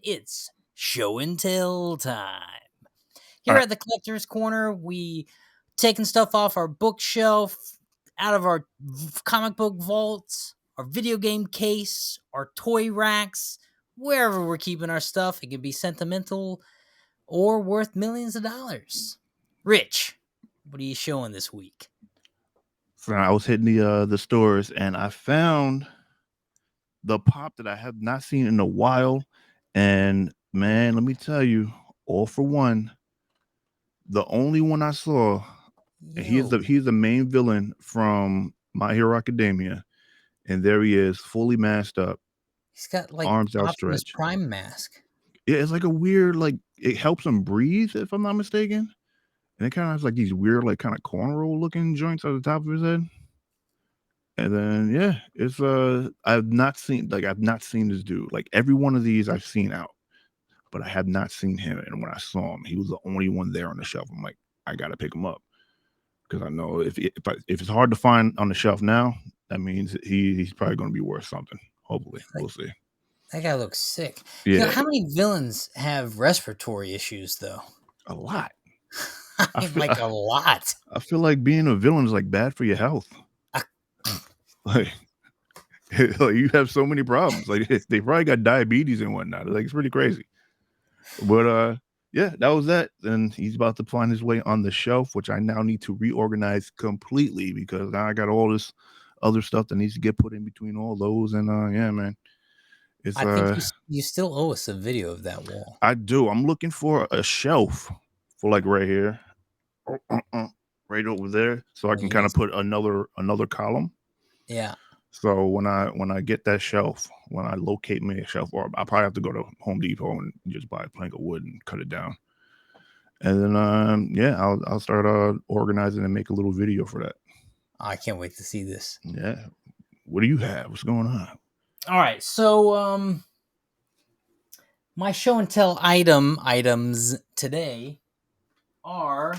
It's show and tell time. All Here right. at the Collector's Corner, we taking stuff off our bookshelf, out of our comic book vaults, our video game case, our toy racks, wherever we're keeping our stuff. It can be sentimental or worth millions of dollars. Rich, what are you showing this week? So I was hitting the stores and I found the pop that I have not seen in a while. And man, let me tell you, all for one, the only one I saw, and Yo, he's the main villain from My Hero Academia. And there he is, fully masked up, he's got like arms Optimus outstretched. Prime mask. Yeah, it's like a weird, like it helps him breathe, if I'm not mistaken. And it kind of has like these weird, like kind of cornrow looking joints at the top of his head. And then yeah, it's I've not seen this dude. Like every one of these I've seen out, but I have not seen him. And when I saw him, he was the only one there on the shelf. I'm like, I gotta pick him up because I know if it's hard to find on the shelf now, that means he's probably going to be worth something. Hopefully, we'll see. That guy looks sick. Yeah, How many villains have respiratory issues, though? a lot. I I mean, feel like a lot. I feel like being a villain is like bad for your health. Uh, Like, like you have so many problems. Like they probably got diabetes and whatnot. Like it's pretty crazy. But yeah, that was that. And he's about to find his way on the shelf, which I now need to reorganize completely because now I got all this other stuff that needs to get put in between all those. And yeah, man, it's I think you still owe us a video of that wall. I do. I'm looking for a shelf for like right here, right over there, so I Oh, can you kind of guys, put another column. yeah. So when I get that shelf, when I locate me a shelf, or I'll probably have to go to Home Depot and just buy a plank of wood and cut it down. And then yeah, I'll start organizing and make a little video for that. I can't wait to see this. Yeah. What do you have? What's going on? All right, so my show and tell items today are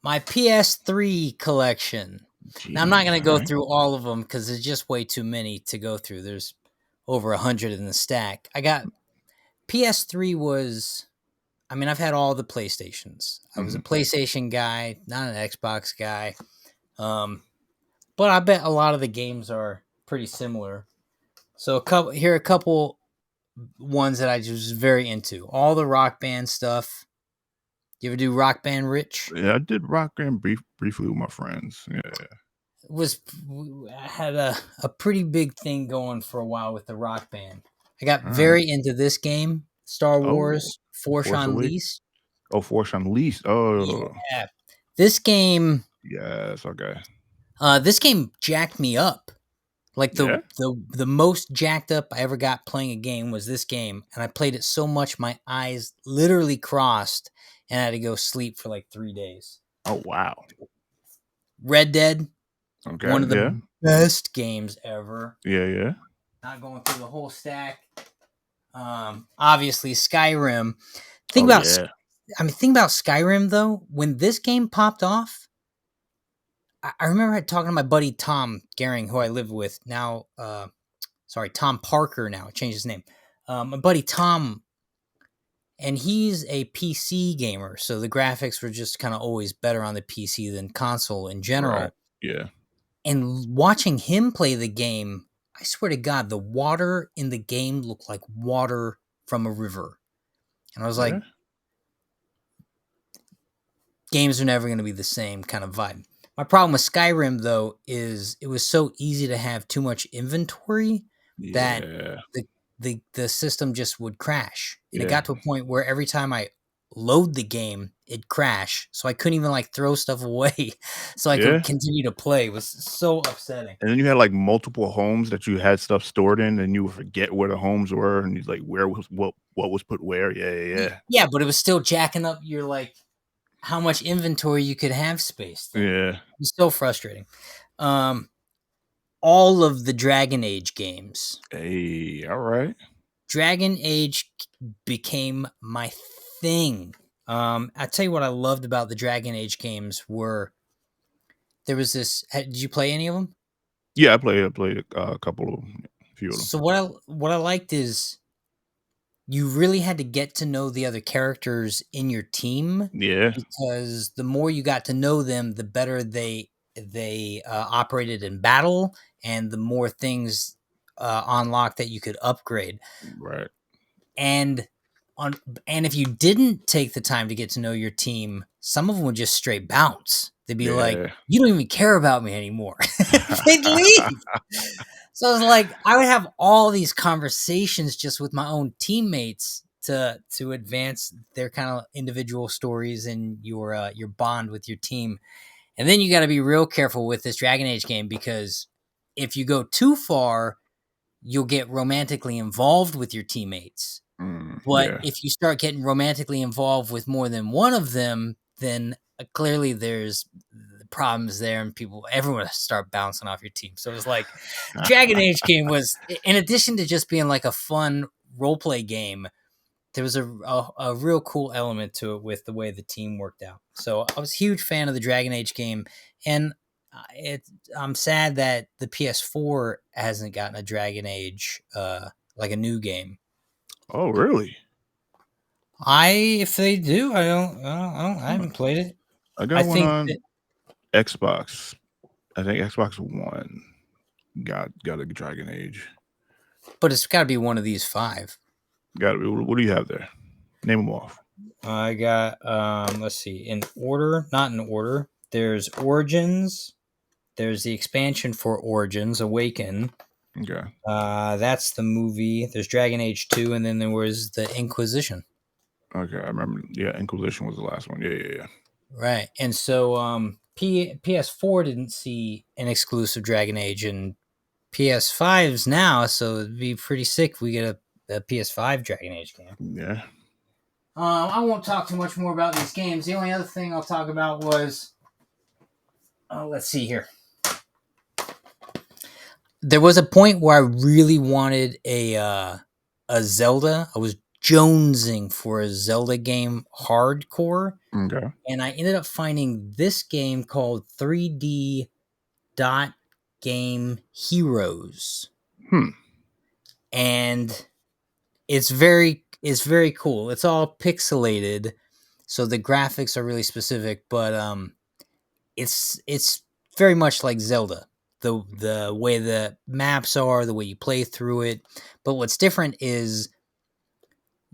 my PS3 collection. Now I'm not Jeez. going to All go right. through all of them because there's just way too many to go through. There's over 100 in the stack. I got PS3 was I mean, I've had all the PlayStations. I was a Mhm. PlayStation guy, not an Xbox guy. But I bet a lot of the games are pretty similar. So here are a couple ones that I was very into. All the Rock Band stuff. You ever do Rock Band, Rich? Yeah, I did rock and briefly with my friends. Yeah. Was I had a pretty big thing going for a while with the Rock Band. I got All right. very into this game, Star Oh, Wars Force Force Awakens. Unleashed. Oh, Force Unleashed. Oh, Yeah, this game yes. Okay. this game jacked me up. Like Yeah. the most jacked up I ever got playing a game was this game, and I played it so much my eyes literally crossed, and I had to go sleep for like 3 days. Oh, wow. Red Dead, Okay. one of Yeah. the best games ever. Yeah. Yeah. Not going through the whole stack. Obviously Skyrim. Think Oh, about, yeah. think about Skyrim though. When this game popped off, I remember talking to my buddy Tom Gehring, who I live with now. Sorry, Tom Parker. Now I changed his name. My buddy Tom, and he's a PC gamer, so the graphics were just kind of always better on the PC than console in Right. general. Yeah. And watching him play the game, I swear to God, the water in the game looked like water from a river. And I was Yeah. like, games are never going to be the same kind of vibe. My problem with Skyrim, though, is it was so easy to have too much inventory that Yeah. the system just would crash. And it Yeah. got to a point where every time I load the game, it'd crash. So I couldn't even like throw stuff away so I could Yeah. continue to play. It was so upsetting. And then you had like multiple homes that you had stuff stored in, and you would forget where the homes were, and you like where was what was put where. Yeah. Yeah. Yeah, but it was still jacking up your like how much inventory you could have space Yeah. thing. Yeah. It was so frustrating. Um, all of the Dragon Age games. Hey. All right. Dragon Age became my thing. I tell you what I loved about the Dragon Age games were there was this. Did you play any of them? Yeah. I played a couple of them, a few of them. So what I liked is you really had to get to know the other characters in your team, Yeah. because the more you got to know them, the better they operated in battle, and the more things unlocked that you could upgrade. Right. And on and if you didn't take the time to get to know your team, some of them would just straight bounce. They'd be like, Yeah. "You don't even care about me anymore." They'd leave. So I was like, I would have all these conversations just with my own teammates to advance their kind of individual stories and your bond with your team. And then you got to be real careful with this Dragon Age game, because if you go too far, you'll get romantically involved with your teammates. But Yeah. if you start getting romantically involved with more than one of them, then clearly there's problems there, and everyone will start bouncing off your team. So it was like the Dragon Age game was, in addition to just being like a fun role play game, there was a real cool element to it with the way the team worked out. So I was a huge fan of the Dragon Age game, and I'm sad that the PS4 hasn't gotten a Dragon Age like a new game. Oh, really? If they do, I Huh. haven't played it. I I got one think that, on Xbox. I think Xbox One got a Dragon Age. but it's got to be one of these five. Got it. What do you have there? Name them off. I got let's see, in order, not in order. There's Origins. There's the expansion for Origins, Awaken. Okay. That's the movie. There's Dragon Age 2, and then there was the Inquisition. Okay, I remember. Yeah, Inquisition was the last one. Yeah. Right. And so PS4 didn't see an exclusive Dragon Age, and PS5's now, so it'd be pretty sick if we get a PS5 Dragon Age game. Yeah. I won't talk too much more about these games. The only other thing I'll talk about was, let's see here. There was a point where I really wanted a Zelda. I was jonesing for a Zelda game, hardcore, Okay. and I ended up finding this game called 3D Dot Game Heroes, and it's very cool. It's all pixelated, so the graphics are really specific, but it's very much like Zelda. The way the maps are, the way you play through it. But what's different is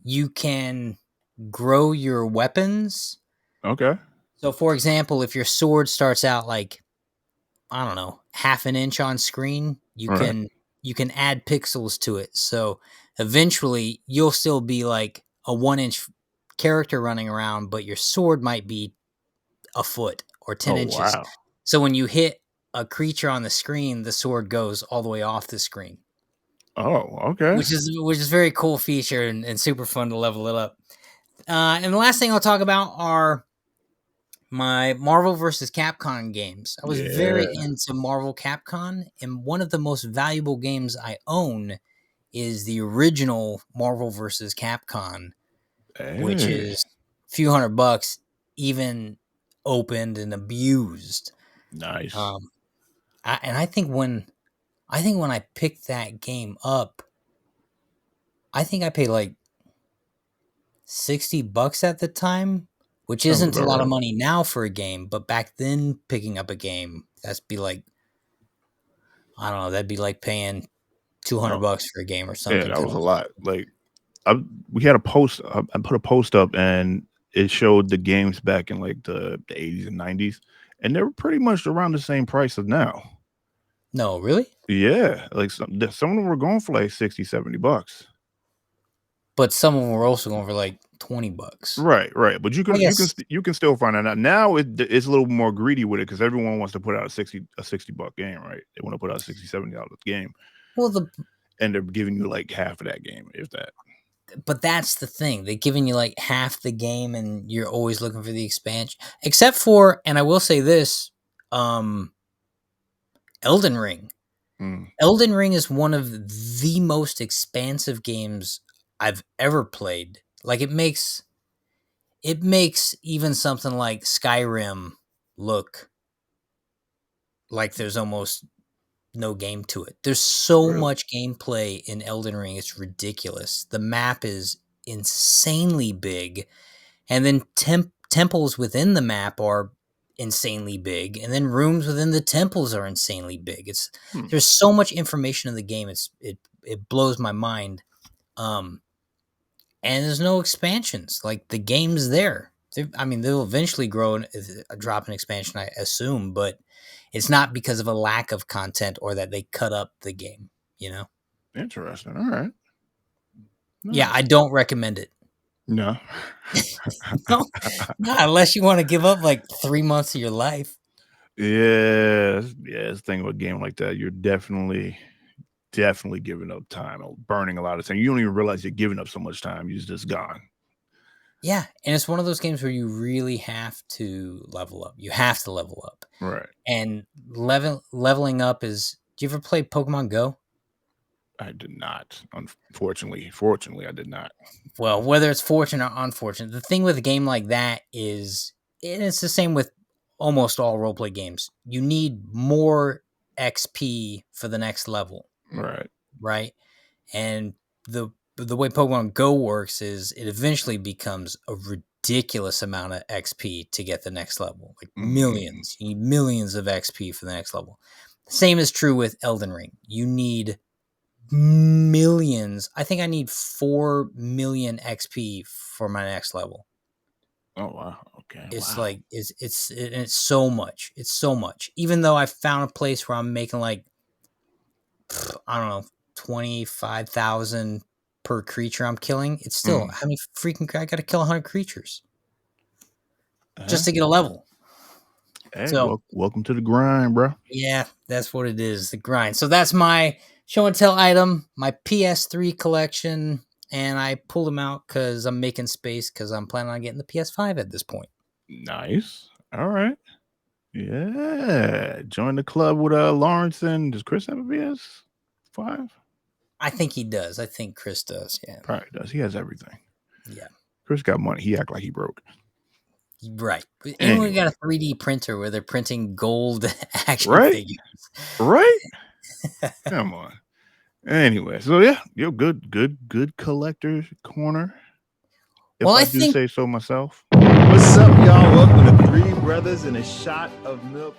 you can grow your weapons. Okay. So for example, if your sword starts out like, I don't know, half an inch on screen, All right. you can add pixels to it. So eventually you'll still be like a 1 inch character running around, but your sword might be a foot or 10 Oh, inches. wow. So when you hit a creature on the screen, the sword goes all the way off the screen, Oh, okay. which is a very cool feature and super fun to level it up. And the last thing I'll talk about are my Marvel vs. Capcom games. I was very Yeah. into Marvel Capcom, and one of the most valuable games I own is the original Marvel vs. Capcom, which Hey. is a few $100, even opened and abused. Nice. I think when I picked that game up, I think I paid like $60 at the time, which Sounds isn't a about lot of right. money now for a game, but back then picking up a game, that'd be like, I don't know, that'd be like paying Oh, $200 for a game or yeah, something. that was a lot. Like, we had a post. I put a post up, and it showed the games back in like the 80s and 90s, and they were pretty much around the same price as now. No, really? Yeah, like some of them were going for like 60, $70. But some of them were also going for like $20. Right. But I guess. you can still find that out. Now it's a little more greedy with it because everyone wants to put out a $60 game, right? They want to put out a $60, $70 game, Well, and they're giving you like half of that game, if that. but that's the thing. They're giving you like half the game, and you're always looking for the expansion. Except for, and I will say this, um, Elden Ring. Mm, Elden Ring is one of the most expansive games I've ever played. Like it makes even something like Skyrim look like there's almost no game to it. There's so really? much gameplay in Elden Ring, it's ridiculous. The map is insanely big, and then temples within the map are insanely big, and then rooms within the temples are insanely big. There's so much information in the game. It blows my mind. And there's no expansions. Like, the game's there. They'll eventually drop an expansion, I assume, but it's not because of a lack of content or that they cut up the game, Interesting. All right. Nice. Yeah, I don't recommend it. No. No, unless you want to give up like 3 months of your life. Yeah. It's the thing with a game like that. You're definitely giving up time or burning a lot of time. You don't even realize you're giving up so much time. You're just gone. Yeah, and it's one of those games where you really have to level up. You have to level up. Right. And leveling up is... Do you ever play Pokemon Go? I did not. Fortunately, I did not. Well, whether it's fortunate or unfortunate, the thing with a game like that is... And it's the same with almost all roleplay games. You need more XP for the next level. Right? And the way Pokemon Go works is it eventually becomes a ridiculous amount of XP to get the next level. Like millions. You need millions of XP for the next level. The same is true with Elden Ring. You need millions. I think I need 4 million XP for my next level. Oh, wow. Okay. It's like, it's so much. It's so much. Even though I found a place where I'm making like, I don't know, 25,000 per creature I'm killing. It's still, how many freaking... I gotta kill 100 creatures just to get a level. Hey, so welcome to the grind, bro. Yeah, that's what it is, the grind. So that's my show and tell item, my PS3 collection, and I pulled them out because I'm making space because I'm planning on getting the PS5 at this point. Nice. All right. Yeah. Join the club with Lawrence. And does Chris have a PS5? I think he does. I think Chris does. Yeah, probably does. He has everything. Yeah, Chris got money. He act like he broke. Right. Anyone got a 3D printer where they're printing gold action figures? Right? Come on. Anyway, so yeah, you're good collector's corner. If I do say so myself. What's up, y'all? Welcome to Three Brothers and a Shot of Milk.